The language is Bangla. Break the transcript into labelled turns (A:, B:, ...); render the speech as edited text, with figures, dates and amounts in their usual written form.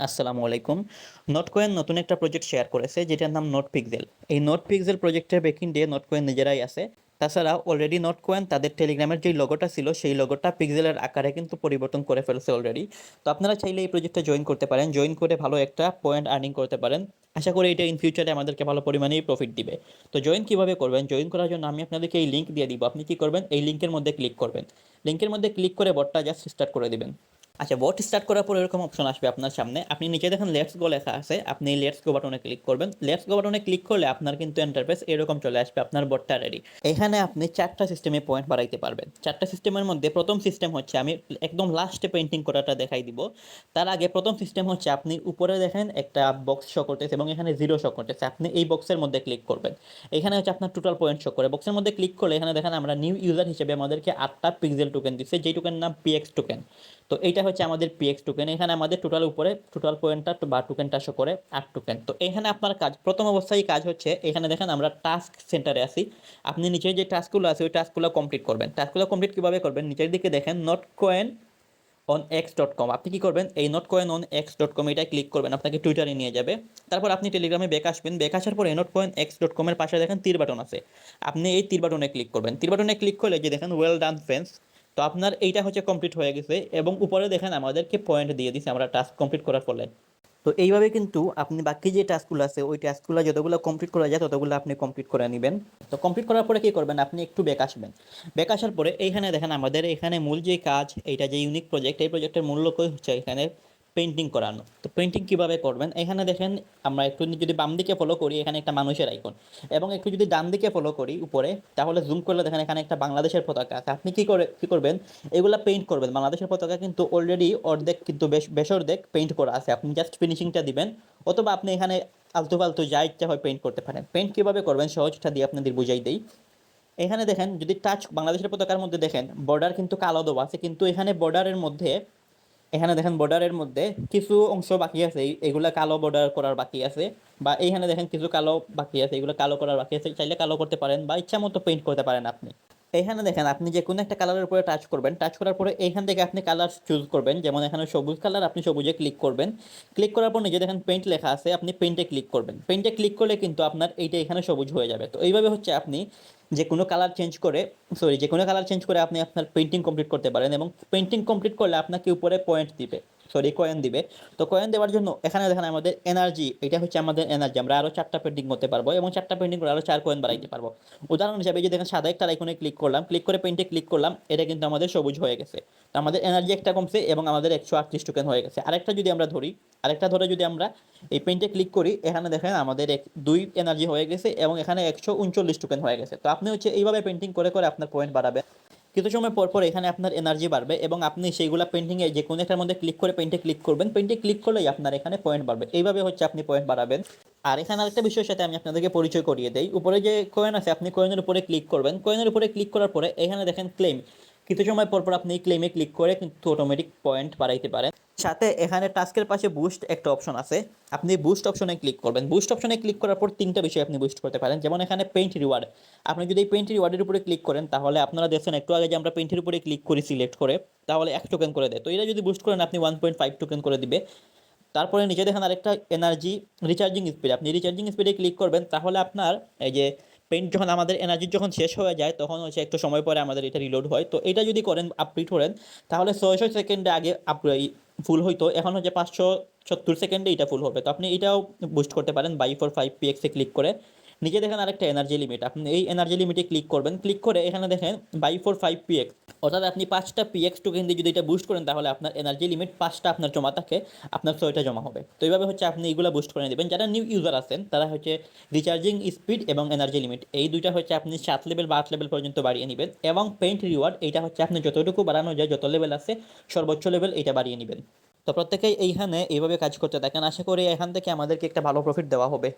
A: আসসালামু আলাইকুম। নোটকয়েন নতুন একটা প্রজেক্ট শেয়ার করেছে যেটার নাম নোট পিক্সেল। এই নোট পিক্সেল প্রজেক্টের ব্যাকএন্ডে নোটকয়েন নিজেরাই আছে। তাছাড়া অলরেডি নোটকয়েন তাদের টেলিগ্রামের যে লোগোটা ছিল সেই লোগোটা পিক্সেলের আকারে কিন্তু পরিবর্তন করে ফেলছে অলরেডি। তো আপনারা চাইলে এই প্রজেক্টে জয়েন করতে পারেন, জয়েন করে ভালো একটা পয়েন্ট আর্নিং করতে পারেন। আশা করি এটা ইন ফিউচারে আমাদেরকে ভালো পরিমাণেই প্রফিট দিবে। তো জয়েন কিভাবে করবেন? জয়েন করার জন্য আমি আপনাদেরকে এই লিঙ্ক দিয়ে দিব। আপনি কি করবেন? এই লিঙ্কের মধ্যে ক্লিক করবেন। লিঙ্কের মধ্যে ক্লিক করে বটটা জাস্ট স্টার্ট করে দিবেন। আচ্ছা, বট স্টার্ট করার পর এরকম অপশন আসবে আপনার সামনে। আপনি নিচে দেখেন লেটস গো লেখা আছে, আপনি এই লেটস গো বাটনে ক্লিক করবেন। লেটস গো বাটনে ক্লিক করলে আপনার কিন্তু ইন্টারফেস এরকম চলে আসবে, আপনার বটটা রেডি। এখানে আপনি চারটা সিস্টেমে পয়েন্ট বাড়াইতে পারবেন। চারটা সিস্টেমের মধ্যে প্রথম সিস্টেম হচ্ছে, আমি একদম লাস্টে পেন্টিং করাটা দেখাই দিব। তার আগে প্রথম সিস্টেম হচ্ছে, আপনি উপরে দেখেন একটা বক্স শো করতেছে এবং এখানে জিরো শো করতেছে, আপনি এই বক্সের মধ্যে ক্লিক করবেন। এখানে হচ্ছে আপনার টোটাল পয়েন্ট শো করে। বক্সের মধ্যে ক্লিক করলে এখানে দেখেন আমরা নিউ ইউজার হিসেবে আমাদেরকে 8টা পিক্সেল টোকেন দিচ্ছে, যেই টোকেন নাম পিএক্স টোকেন। তো এইটা হচ্ছে আমাদের পিএক্স টোকেন। এখানে আমাদের টোটাল উপরে টোটাল পয়েন্টটা বা টোকেনটা শো করে 8 টোকেন। তো এখানে আপনার কাজ, প্রথম অবস্থায় কাজ হচ্ছে, এখানে দেখেন আমরা টাস্ক সেন্টারে আছি। আপনি নিচে যে টাস্কগুলো আছে ওই টাস্কগুলো কমপ্লিট করবেন। টাস্কগুলো কমপ্লিট কিভাবে করবেন? নিচের দিকে দেখেন not coin on x dot com. আপনি কি করবেন? এই not coin on x dot com এটাই ক্লিক করবেন, আপনাকে টুইটারে নিয়ে যাবে। তারপর আপনি টেলিগ্রামে ব্যাক আসবেন। ব্যাক আসার পর এই নট কয়েন এক্স ডট কমের পাশে দেখেন তীর বাটন আছে, আপনি এই তীর বাটনে ক্লিক করবেন। তীর বাটনে ক্লিক করলে যে দেখেন ওয়েল ডান ফ্রেন্ডস। তো আপনার এইটা হচ্ছে কমপ্লিট হয়ে গেছে এবং উপরে দেখেন আমাদেরকে পয়েন্ট দিয়ে দিচ্ছে আমরা টাস্ক কমপ্লিট করার ফলে। তো এইভাবে কিন্তু আপনি বাকি যে টাস্কগুলো আছে ওই টাস্কগুলো যতগুলো কমপ্লিট করা যায় ততগুলো আপনি কমপ্লিট করে নেবেন। তো কমপ্লিট করার পরে কি করবেন? আপনি একটু ব্যাক আসবেন। ব্যাক আসার পরে এইখানে দেখেন আমাদের এখানে মূল যে কাজ, এইটা যে ইউনিক প্রজেক্ট, এই প্রজেক্টের মূল লক্ষ্য হচ্ছে এখানে পেন্টিং করানো। তো পেন্টিং কিভাবে করবেন? এখানে দেখেন আমরা একটু যদি বাম দিকে ফলো করি এখানে একটা মানুষের আইকন, এবং একটু যদি ডান দিকে ফলো করি উপরে, তাহলে জুম করলে দেখেন এখানে একটা বাংলাদেশের পতাকা আছে। আপনি কি করবেন? এগুলা পেইন্ট করবেন। বাংলাদেশের পতাকা কিন্তু অলরেডি অর্ধেক কিন্তু বেশ অর্ধেক পেইন্ট করা আছে, আপনি জাস্ট ফিনিশিংটা দিবেন। অথবা আপনি এখানে আলতু ফালতু যা ইচ্ছা হয় পেইন্ট করতে পারেন। পেইন্ট কিভাবে করবেন সহজটা দিয়ে আপনাদের বুঝাই দেই। এখানে দেখেন যদি টাচ বাংলাদেশের পতাকার মধ্যে দেখেন বর্ডার কিন্তু কালো দেওয়া আছে, কিন্তু এখানে বর্ডারের মধ্যে, এখানে দেখেন বর্ডারের মধ্যে কিছু অংশ বাকি আছে, এগুলা কালো বর্ডার করার বাকি আছে। বা এইখানে দেখেন কিছু কালো বাকি আছে, এগুলো কালো করার বাকি আছে। চাইলে কালো করতে পারেন বা ইচ্ছা মতো পেইন্ট করতে পারেন আপনি। এখানে দেখেন আপনি যে কোনো একটা কালারের উপরে টাচ করবেন, টাচ করার পরে এইখান থেকে আপনি কালার চুজ করবেন। যেমন এখানে সবুজ কালার, আপনি সবুজে ক্লিক করবেন। ক্লিক করার পর নিজে দেখেন পেইন্ট লেখা আছে, আপনি পেইন্টে ক্লিক করবেন। পেইন্টে ক্লিক করলে কিন্তু আপনার এইটা এখানে সবুজ হয়ে যাবে। তো এইভাবে হচ্ছে আপনি যে কোনো কালার চেঞ্জ করে, যে কোনো কালার চেঞ্জ করে আপনি আপনার পেইন্টিং কমপ্লিট করতে পারেন। এবং পেইন্টিং কমপ্লিট করলে আপনাকে উপরে পয়েন্ট দিবে, কয়েন দিবে। তো কয়েন দেওয়ার জন্য এখানে দেখেন আমাদের এনার্জি, এটা হচ্ছে আমাদের এনার্জি। আমরা আরও 4টা পেন্টিং করতে পারবো এবং 4টা পেন্টিং করে আরও 4 কয়েন বাড়াইতে পারবো। উদাহরণ হিসাবে যে দেখেন সাদা একটা আইকনে ক্লিক করলাম, ক্লিক করে পেইন্টে ক্লিক করলাম, এটা কিন্তু আমাদের সবুজ হয়ে গেছে। তো আমাদের এনার্জি একটা কমছে এবং আমাদের 138 টোকেন হয়ে গেছে। আরেকটা যদি আমরা ধরি, আরেকটা ধরে যদি আমরা এই পেইন্টে ক্লিক করি, এখানে দেখেন আমাদের 2 এনার্জি হয়ে গেছে এবং এখানে 139 টোকেন হয়ে গেছে। তো আপনি হচ্ছে এইভাবে পেন্টিং করে করে আপনার পয়েন্ট বাড়াবেন। কিছু সময় পর পর এখানে আপনার এনার্জি বাড়বে এবং আপনি সেইগুলা পেন্টিংয়ে যে কোনো একটার মধ্যে ক্লিক করে পেন্টে ক্লিক করবেন। পেন্টে ক্লিক করলেই আপনার এখানে পয়েন্ট বাড়বে। এইভাবে হচ্ছে আপনি পয়েন্ট বাড়াবেন। আর এখানে আরেকটা বিষয়ের সাথে আমি আপনাদেরকে পরিচয় করিয়ে দেই। উপরে যে কয়েন আছে, আপনি কয়েনের উপরে ক্লিক করবেন। কয়েনের উপরে ক্লিক করার পরে এখানে দেখেন ক্লেম। কিছু সময় পর পর আপনি এই ক্লেমে ক্লিক করে কিন্তু অটোমেটিক পয়েন্ট বাড়াইতে পারেন। সাথে এখানে টাস্কের পাশে বুস্ট একটা অপশন আছে, আপনি বুস্ট অপশনে ক্লিক করবেন। বুস্ট অপশনে ক্লিক করার পর 3টা বিষয় আপনি বুস্ট করতে পারেন। যেমন এখানে পেইন্ট রিওয়ার্ড, আপনি যদি এই পেইন্ট রিওয়ার্ডের উপরে ক্লিক করেন, তাহলে আপনারা দেখছেন একটু আগে যে আমরা পেইন্টের উপরে ক্লিক করি সিলেক্ট করে, তাহলে 1 টোকেন করে দেয়। তো এটা যদি বুস্ট করেন আপনি 1.5 টোকেন করে দিবে। তারপরে নিচে দেখেন আরেকটা এনার্জি রিচার্জিং স্পিড, আপনি রিচার্জিং স্পিডে ক্লিক করবেন, তাহলে আপনার এই যে পেইন্ট যখন আমাদের এনার্জি যখন শেষ হয়ে যায় তখন হচ্ছে একটু সময় পরে আমাদের এটা রিলোড হয়। তো এটা যদি করেন, আপডেট করেন, তাহলে 600 সেকেন্ডে আগে ফুল হইতো, এখন হচ্ছে 570 সেকেন্ডে এটা ফুল হবে। তো আপনি এটাও বুস্ট করতে পারেন বাই ফর 5 px এ ক্লিক করে। নিচে দেখেন আরেকটা এনার্জি লিমিট, আপনি এই এনার্জি লিমিটে ক্লিক করবেন। ক্লিক করে এখানে দেখেন বাই ফর 5 px, অর্থাৎ আপনি 5টা পিএক্স টোকেন দিয়ে যদি এটা বুস্ট করেন, তাহলে আপনার এনার্জি লিমিট 5টা আপনার জমা থাকে, আপনার 6টা জমা হবে। তো এইভাবে হচ্ছে আপনি এগুলো বুস্ট করে নেবেন। যারা নিউ ইউজার আছেন তারা হচ্ছে রিচার্জিং স্পিড এবং এনার্জি লিমিট এই দুইটা হচ্ছে আপনি 7 লেভেল বা 8 লেভেল পর্যন্ত বাড়িয়ে নেবেন। এবং পেইন্ট রিওয়ার্ড এইটা হচ্ছে আপনি যতটুকু বাড়ানো যায়, যত লেভেল আছে সর্বোচ্চ লেভেল এটা বাড়িয়ে নেবেন। তো প্রত্যেকেই এইখানে এইভাবে কাজ করতে থাকেন। আশা করি এখান থেকে আমাদেরকে একটা ভালো প্রফিট দেওয়া হবে।